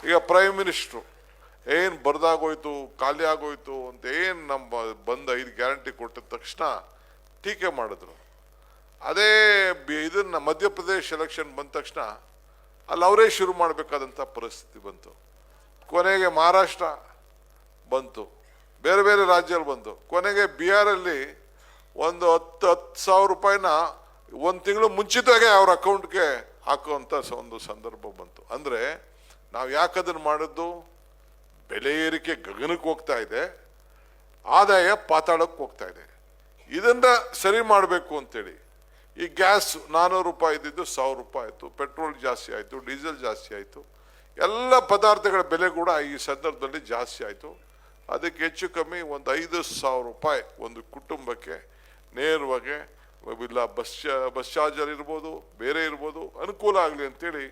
ಈಗ prime minister ಏನು ಬರ್ದಾಗೋಯ್ತು ಖಾಲಿ ಆಗೋಯ್ತು ಅಂತ ಏನು ನಮ್ಮ ಬಂದ 5 ಗ್ಯಾರಂಟಿ ಕೊಟ್ಟಿದ ತಕ್ಷಣ ಟೀಕೆ ಮಾಡಿದ್ರು. ಅದೇ ಇದನ್ನ ಮಧ್ಯಪ್ರದೇಶ್ ಎಲೆಕ್ಷನ್ ಬಂದ ತಕ್ಷಣ ಅಲ್ಲಿ ಅವರೇ ಶುರು ಮಾಡಬೇಕಾದಂಥ ಪರಿಸ್ಥಿತಿ ಬಂತು. ಕೊನೆಗೆ ಮಹಾರಾಷ್ಟ್ರ ಬಂತು, ಬೇರೆ ಬೇರೆ ರಾಜ್ಯದಲ್ಲಿ ಬಂತು. ಕೊನೆಗೆ ಬಿಹಾರಲ್ಲಿ ಒಂದು 10,000 ರೂಪಾಯಿನ 1 ತಿಂಗಳು ಮುಂಚಿತವಾಗಿ ಅವ್ರ ಅಕೌಂಟ್ಗೆ ಹಾಕುವಂಥ ಒಂದು ಸಂದರ್ಭ ಬಂತು. ಅಂದರೆ ನಾವು ಯಾಕೆ ಅದನ್ನು ಮಾಡಿದ್ದು? ಬೆಲೆ ಏರಿಕೆ ಗಗನಕ್ಕೆ ಹೋಗ್ತಾ ಇದೆ, ಆದಾಯ ಪಾತಾಳಕ್ಕೆ ಹೋಗ್ತಾ ಇದೆ. ಇದನ್ನ ಸರಿ ಮಾಡಬೇಕು ಅಂತೇಳಿ ಈ ಗ್ಯಾಸ್ 400 ರೂಪಾಯಿ ಇದ್ದಿದ್ದು 1000 ರೂಪಾಯಿ ಆಯಿತು, ಪೆಟ್ರೋಲ್ ಜಾಸ್ತಿ ಆಯಿತು, ಡೀಸೆಲ್ ಜಾಸ್ತಿ ಆಯಿತು, ಎಲ್ಲ ಪದಾರ್ಥಗಳ ಬೆಲೆ ಕೂಡ ಈ ಸಂದರ್ಭದಲ್ಲಿ ಜಾಸ್ತಿ ಆಯಿತು. ಅದಕ್ಕೆ ಹೆಚ್ಚು ಕಮ್ಮಿ ಒಂದು 5,000 ರೂಪಾಯಿ ಒಂದು ಕುಟುಂಬಕ್ಕೆ ನೇರವಾಗಿ ಇಲ್ಲ ಬಸ್ ಚಾರ್ಜರ್ ಇರ್ಬೋದು, ಬೇರೆ ಇರ್ಬೋದು, ಅನುಕೂಲ ಆಗಲಿ ಅಂತೇಳಿ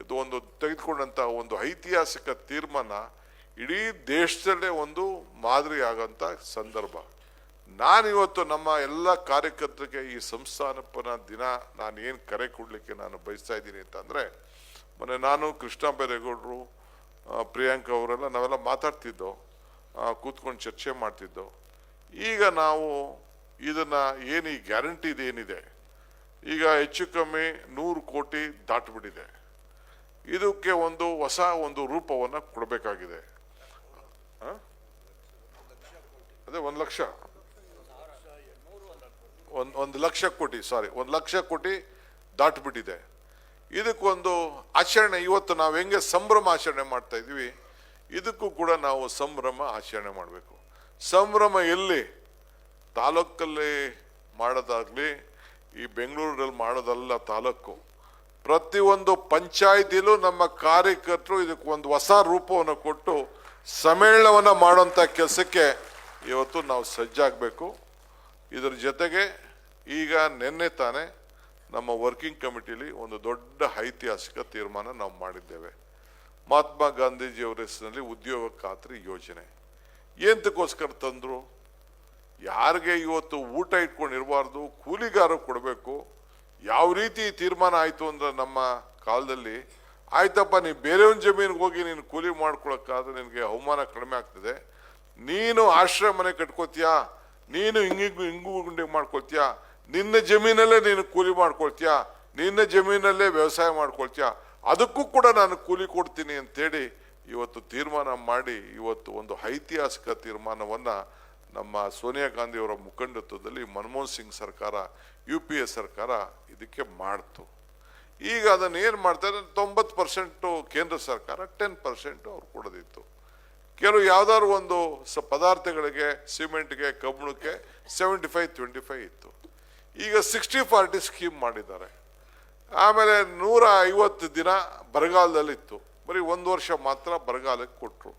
ಇದು ಒಂದು ತೆಗೆದುಕೊಂಡಂಥ ಒಂದು ಐತಿಹಾಸಿಕ ತೀರ್ಮಾನ ಇಡೀ ದೇಶದಲ್ಲೇ ಒಂದು ಮಾದರಿ ಆಗಂತ ಸಂದರ್ಭ. ನಾನಿವತ್ತು ನಮ್ಮ ಎಲ್ಲ ಕಾರ್ಯಕರ್ತರಿಗೆ ಈ ಸಂಸ್ಥಾಪನಾ ದಿನ ನಾನು ಏನು ಕರೆ ಕೊಡಲಿಕ್ಕೆ ನಾನು ಬಯಸ್ತಾ ಇದ್ದೀನಿ ಅಂತಂದರೆ, ಮೊನ್ನೆ ನಾನು ಕೃಷ್ಣ ಬೈರೇಗೌಡರು, ಪ್ರಿಯಾಂಕಾ ಅವರೆಲ್ಲ ನಾವೆಲ್ಲ ಮಾತಾಡ್ತಿದ್ದೋ, ಕೂತ್ಕೊಂಡು ಚರ್ಚೆ ಮಾಡ್ತಿದ್ದೋ. ಈಗ ನಾವು ಇದನ್ನ ಏನು ಈ ಗ್ಯಾರಂಟಿ ಏನಿದೆ ಈಗ ಹೆಚ್ಚು ಕಮ್ಮಿ 100 ಕೋಟಿ ದಾಟಿಬಿಟ್ಟಿದೆ. ಇದಕ್ಕೆ ಒಂದು ಹೊಸ ಒಂದು ರೂಪವನ್ನು ಕೊಡಬೇಕಾಗಿದೆ. ಅದೇ 1 ಲಕ್ಷ 1 ಲಕ್ಷ ಕೋಟಿ, ಸಾರಿ 1 ಲಕ್ಷ ಕೋಟಿ ದಾಟಿಬಿಟ್ಟಿದೆ. ಇದಕ್ಕೊಂದು ಆಚರಣೆ, ಇವತ್ತು ನಾವು ಹೆಂಗೆ ಸಂಭ್ರಮ ಆಚರಣೆ ಮಾಡ್ತಾ ಇದ್ವಿ, ಇದಕ್ಕೂ ಕೂಡ ನಾವು ಸಂಭ್ರಮ ಆಚರಣೆ ಮಾಡಬೇಕು. ಸಂಭ್ರಮ ಎಲ್ಲಿ? ತಾಲೂಕಲ್ಲಿ ಮಾಡೋದಾಗ್ಲಿ, ಈ ಬೆಂಗಳೂರಲ್ಲಿ ಮಾಡೋದಲ್ಲ. ತಾಲೂಕು ಪ್ರತಿಯೊಂದು ಪಂಚಾಯಿತಿಲೂ ನಮ್ಮ ಕಾರ್ಯಕರ್ತರು ಇದಕ್ಕೆ ಒಂದು ಹೊಸ ರೂಪವನ್ನು ಕೊಟ್ಟು ಸಮ್ಮೇಳನವನ್ನು ಮಾಡುವಂಥ ಕೆಲಸಕ್ಕೆ ಇವತ್ತು ನಾವು ಸಜ್ಜಾಗಬೇಕು. ಇದರ ಜೊತೆಗೆ ಈಗ ನಿನ್ನೆ ತಾನೇ ನಮ್ಮ ವರ್ಕಿಂಗ್ ಕಮಿಟಿಲಿ ಒಂದು ದೊಡ್ಡ ಐತಿಹಾಸಿಕ ತೀರ್ಮಾನ ನಾವು ಮಾಡಿದ್ದೇವೆ. ಮಹಾತ್ಮ ಗಾಂಧೀಜಿಯವರ ಹೆಸರಿನಲ್ಲಿ ಉದ್ಯೋಗ ಖಾತ್ರಿ ಯೋಜನೆ. ಎಂತಕ್ಕೋಸ್ಕರ ತಂದರು? ಯಾರಿಗೆ ಇವತ್ತು ಊಟ ಇಟ್ಕೊಂಡಿರಬಾರ್ದು, ಕೂಲಿಗಾರ ಕೊಡಬೇಕು. ಯಾವ ರೀತಿ ತೀರ್ಮಾನ ಆಯಿತು ಅಂದ್ರೆ ನಮ್ಮ ಕಾಲದಲ್ಲಿ, ಆಯ್ತಪ್ಪ ನೀನು ಬೇರೆಯವನ ಜಮೀನಿಗೆ ಹೋಗಿ ನೀನು ಕೂಲಿ ಮಾಡ್ಕೊಳಕ್ಕಾದ್ರೆ ನಿನಗೆ ಅವಮಾನ ಕಡಿಮೆ ಆಗ್ತದೆ, ನೀನು ಆಶ್ರಯ ಮನೆ ಕಟ್ಕೋತೀಯಾ, ನೀನು ಹಿಂಗೂ ಗುಂಡಿ ಮಾಡ್ಕೊಳ್ತೀಯಾ, ನಿನ್ನ ಜಮೀನಲ್ಲೇ ನೀನು ಕೂಲಿ ಮಾಡ್ಕೊಳ್ತೀಯಾ, ನಿನ್ನ ಜಮೀನಲ್ಲೇ ವ್ಯವಸಾಯ ಮಾಡ್ಕೊಳ್ತೀಯಾ, ಅದಕ್ಕೂ ಕೂಡ ನಾನು ಕೂಲಿ ಕೊಡ್ತೀನಿ ಅಂತೇಳಿ ಇವತ್ತು ತೀರ್ಮಾನ ಮಾಡಿ, ಇವತ್ತು ಒಂದು ಐತಿಹಾಸಿಕ ತೀರ್ಮಾನವನ್ನು ನಮ್ಮ ಸೋನಿಯಾ ಗಾಂಧಿಯವರ ಮುಖಂಡತ್ವದಲ್ಲಿ ಮನಮೋಹನ್ ಸಿಂಗ್ ಸರ್ಕಾರ, UPA ಸರ್ಕಾರ ಇದಕ್ಕೆ ಮಾಡ್ತು. ಈಗ ಅದನ್ನು ಏನು ಮಾಡ್ತಾರೆ, 90% ಕೇಂದ್ರ ಸರ್ಕಾರ, 10% ಅವ್ರು ಕೊಡೋದಿತ್ತು. ಕೆಲವು ಯಾವ್ದಾದ್ರು ಒಂದು ಪದಾರ್ಥಗಳಿಗೆ, ಸಿಮೆಂಟ್ಗೆ, ಕಬ್ಬಣಕ್ಕೆ 75-25 ಇತ್ತು. ಈಗ 60-40 ಸ್ಕೀಮ್ ಮಾಡಿದ್ದಾರೆ. ಆಮೇಲೆ 150 ದಿನ ಬರಗಾಲದಲ್ಲಿತ್ತು, ಬರೀ 1 ವರ್ಷ ಮಾತ್ರ ಬರಗಾಲಕ್ಕೆ ಕೊಟ್ಟರು.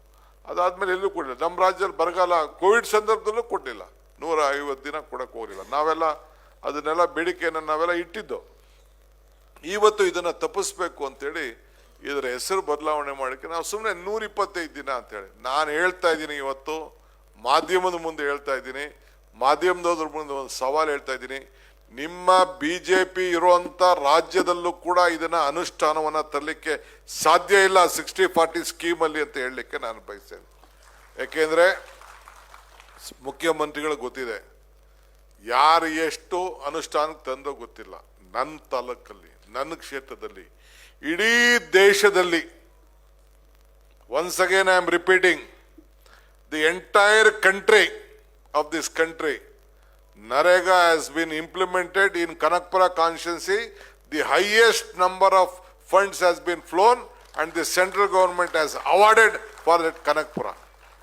ಅದಾದ್ಮೇಲೆ ಎಲ್ಲೂ ಕೊಡಲಿಲ್ಲ. ನಮ್ಮ ರಾಜ್ಯದಲ್ಲಿ ಬರಗಾಲ ಕೋವಿಡ್ ಸಂದರ್ಭದಲ್ಲೂ ಕೊಡಲಿಲ್ಲ, 150 ದಿನ ಕೊಡಕ್ಕೆ ಹೋಗಲಿಲ್ಲ. ನಾವೆಲ್ಲ ಅದನ್ನೆಲ್ಲ ಬೇಡಿಕೆಯನ್ನು ನಾವೆಲ್ಲ ಇಟ್ಟಿದ್ದು. ಇವತ್ತು ಇದನ್ನು ತಪ್ಪಿಸ್ಬೇಕು ಅಂತೇಳಿ ಇದರ ಹೆಸರು ಬದಲಾವಣೆ ಮಾಡೋಕ್ಕೆ ನಾವು ಸುಮ್ಮನೆ 125 ದಿನ ಅಂತೇಳಿ ನಾನು ಹೇಳ್ತಾ ಇದ್ದೀನಿ. ಇವತ್ತು ಮಾಧ್ಯಮದ ಮುಂದೆ ಹೇಳ್ತಾ ಇದ್ದೀನಿ, ಮಾಧ್ಯಮದವ್ರ ಮುಂದೆ ಒಂದು ಸವಾಲು ಹೇಳ್ತಾ ಇದ್ದೀನಿ. ನಿಮ್ಮ BJP ಇರುವಂಥ ರಾಜ್ಯದಲ್ಲೂ ಕೂಡ ಇದನ್ನು ಅನುಷ್ಠಾನವನ್ನು ತರಲಿಕ್ಕೆ ಸಾಧ್ಯ ಇಲ್ಲ 60-40 ಸ್ಕೀಮಲ್ಲಿ ಅಂತ ಹೇಳಲಿಕ್ಕೆ ನಾನು ಬಯಸ್ತೇನೆ. ಯಾಕೆಂದರೆ ಮುಖ್ಯಮಂತ್ರಿಗಳಿಗೆ ಗೊತ್ತಿದೆ ಯಾರು ಎಷ್ಟು ಅನುಷ್ಠಾನಕ್ಕೆ ತಂದೋ ಗೊತ್ತಿಲ್ಲ. ನನ್ನ ತಾಲೂಕಲ್ಲಿ, ನನ್ನ ಕ್ಷೇತ್ರದಲ್ಲಿ, ಇಡೀ ದೇಶದಲ್ಲಿ, once again I am repeating, the entire country of this country, Narega has been implemented in Kanakpura constituency. The highest number of funds has been flown and the central government has awarded for that Kanakpura.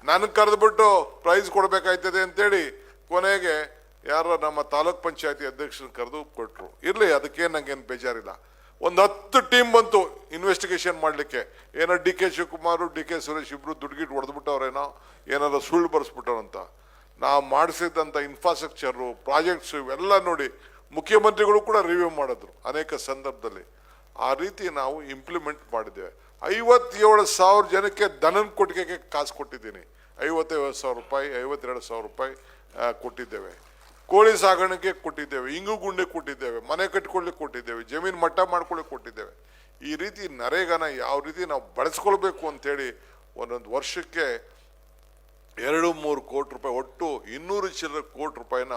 ನನಗೆ ಕರೆದುಬಿಟ್ಟು price ಕೊಡಬೇಕಾಯ್ತದೆ ಅಂತೇಳಿ ಕೊನೆಗೆ ಯಾರೋ ನಮ್ಮ ತಾಲೂಕ್ ಪಂಚಾಯತಿ ಅಧ್ಯಕ್ಷರನ್ನ ಕರೆದು ಕೊಟ್ಟರು. ಇರಲಿ, ಅದಕ್ಕೆ ನಂಗೇನು ಬೇಜಾರಿಲ್ಲ. ಒಂದು 10 ಟೀಮ್ ಬಂತು ಇನ್ವೆಸ್ಟಿಗೇಷನ್ ಮಾಡಲಿಕ್ಕೆ. ಏನೋ DK ಶಿವಕುಮಾರ್, DK ಸುರೇಶ್ ಇಬ್ರು ದುಡ್ಗಿಟ್ಟು ಹೊಡೆದ್ಬಿಟ್ಟವ್ರೇನೋ, ಏನಾದ್ರು ಸುಳ್ಳು ಬರೆಸ್ಬಿಟ್ಟವ್ರಂತ. ನಾವು ಮಾಡಿಸಿದಂಥ ಇನ್ಫ್ರಾಸ್ಟ್ರಕ್ಚರು, ಪ್ರಾಜೆಕ್ಟ್ಸು ಇವೆಲ್ಲ ನೋಡಿ ಮುಖ್ಯಮಂತ್ರಿಗಳು ಕೂಡ ರಿವ್ಯೂ ಮಾಡಿದ್ರು ಅನೇಕ ಸಂದರ್ಭದಲ್ಲಿ. ಆ ರೀತಿ ನಾವು ಇಂಪ್ಲಿಮೆಂಟ್ ಮಾಡಿದ್ದೇವೆ. 57,000 ಜನಕ್ಕೆ ದನನ ಕೊಟ್ಟಿಗೆಗೆ ಕಾಸು ಕೊಟ್ಟಿದ್ದೀನಿ. 55,000 ರೂಪಾಯಿ, 52,000 ರೂಪಾಯಿ ಕೊಟ್ಟಿದ್ದೇವೆ. ಕೋಳಿ ಸಾಗಾಣಿಕೆ ಕೊಟ್ಟಿದ್ದೇವೆ, ಇಂಗು ಗುಂಡೆ ಕೊಟ್ಟಿದ್ದೇವೆ, ಮನೆ ಕಟ್ಕೊಳ್ಳಿಕ್ಕೆ ಕೊಟ್ಟಿದ್ದೇವೆ, ಜಮೀನು ಮಟ್ಟ ಮಾಡ್ಕೊಳ್ಳಿಕ್ಕೆ ಕೊಟ್ಟಿದ್ದೇವೆ. ಈ ರೀತಿ ನರೇಗಾನ ಯಾವ ರೀತಿ ನಾವು ಬಳಸ್ಕೊಳ್ಬೇಕು ಅಂತೇಳಿ ಒಂದೊಂದು ವರ್ಷಕ್ಕೆ 2-3 ಕೋಟಿ ರೂಪಾಯಿ ಒಟ್ಟು 200 ಚಿಲ್ಲರೆ ಕೋಟಿ ರೂಪಾಯಿನ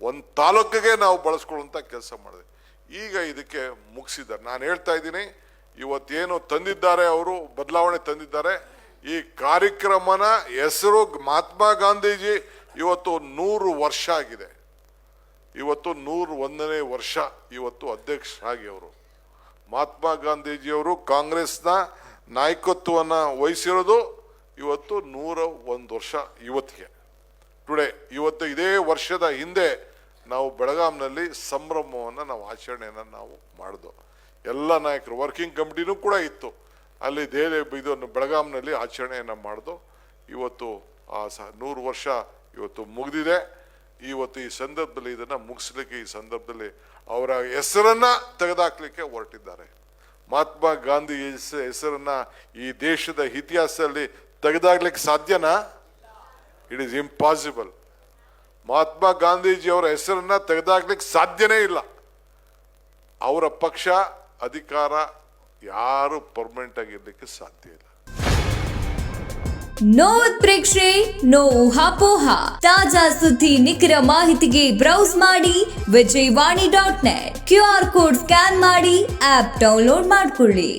ಒಂದು ತಾಲೂಕಿಗೆ ನಾವು ಬಳಸ್ಕೊಳ್ಳುವಂಥ ಕೆಲಸ ಮಾಡಿದೆ. ಈಗ ಇದಕ್ಕೆ ಮುಗಿಸಿದ್ದಾರೆ. ನಾನು ಹೇಳ್ತಾ ಇದ್ದೀನಿ, ಇವತ್ತೇನು ತಂದಿದ್ದಾರೆ ಅವರು ಬದಲಾವಣೆ ತಂದಿದ್ದಾರೆ. ಈ ಕಾರ್ಯಕ್ರಮನ ಹೆಸರು ಮಹಾತ್ಮ ಗಾಂಧೀಜಿ ಇವತ್ತು 100 ವರ್ಷ ಆಗಿದೆ. ಇವತ್ತು 101ನೇ ವರ್ಷ ಇವತ್ತು ಅಧ್ಯಕ್ಷರಾಗಿ ಅವರು ಮಹಾತ್ಮ ಗಾಂಧೀಜಿಯವರು ಕಾಂಗ್ರೆಸ್ನ ನಾಯಕತ್ವವನ್ನು ವಹಿಸಿರೋದು ಇವತ್ತು 101 ವರ್ಷ ಇವತ್ತಿಗೆ ಟುಡೇ. ಇವತ್ತು ಇದೇ ವರ್ಷದ ಹಿಂದೆ ನಾವು ಬೆಳಗಾಂನಲ್ಲಿ ಸಂಭ್ರಮವನ್ನು ನಾವು ಆಚರಣೆಯನ್ನು ನಾವು ಮಾಡಿದ್ವು. ಎಲ್ಲ ನಾಯಕರು ವರ್ಕಿಂಗ್ ಕಮಿಟಿನೂ ಕೂಡ ಇತ್ತು ಅಲ್ಲಿ ಇದನ್ನು ಬೆಳಗಾಂನಲ್ಲಿ ಆಚರಣೆಯನ್ನು ಮಾಡಿದು. ಇವತ್ತು ಆ 100 ವರ್ಷ ಇವತ್ತು ಮುಗಿದಿದೆ. ಇವತ್ತು ಈ ಸಂದರ್ಭದಲ್ಲಿ ಇದನ್ನು ಮುಗಿಸ್ಲಿಕ್ಕೆ ಈ ಸಂದರ್ಭದಲ್ಲಿ ಅವರ ಹೆಸರನ್ನ ತೆಗೆದುಹಾಕ್ಲಿಕ್ಕೆ ಹೊರಟಿದ್ದಾರೆ. ಮಹಾತ್ಮ ಗಾಂಧಿ ಹೆಸರನ್ನ ಈ ದೇಶದ ಇತಿಹಾಸದಲ್ಲಿ ತೆಗೆದಾಕ್ಲಿಕ್ಕೆ ಸಾಧ್ಯನಾ? It is impossible. ಮಹಾತ್ಮ ಗಾಂಧೀಜಿಯವರ ಹೆಸರನ್ನ ತೆಗೆದಾಕ್ಲಿಕ್ಕೆ ಸಾಧ್ಯನೇ ಇಲ್ಲ. ಅವರ ಪಕ್ಷ ಅಧಿಕಾರ ಯಾರು ಪರ್ಮನೆಂಟ್ ಆಗಿರ್ಲಿಕ್ಕೆ ಸಾಧ್ಯ ಇಲ್ಲ. ನೋ ಉತ್ಪ್ರೇಕ್ಷೆ, ನೋ ಊಹಾಪೋಹ. ತಾಜಾ ಸುದ್ದಿ ನಿಖರ ಮಾಹಿತಿಗೆ ಬ್ರೌಸ್ ಮಾಡಿ ವಿಜಯವಾಣಿ.net. QR ಕೋಡ್ ಸ್ಕ್ಯಾನ್ ಮಾಡಿ ಆಪ್ ಡೌನ್ಲೋಡ್ ಮಾಡಿಕೊಳ್ಳಿ.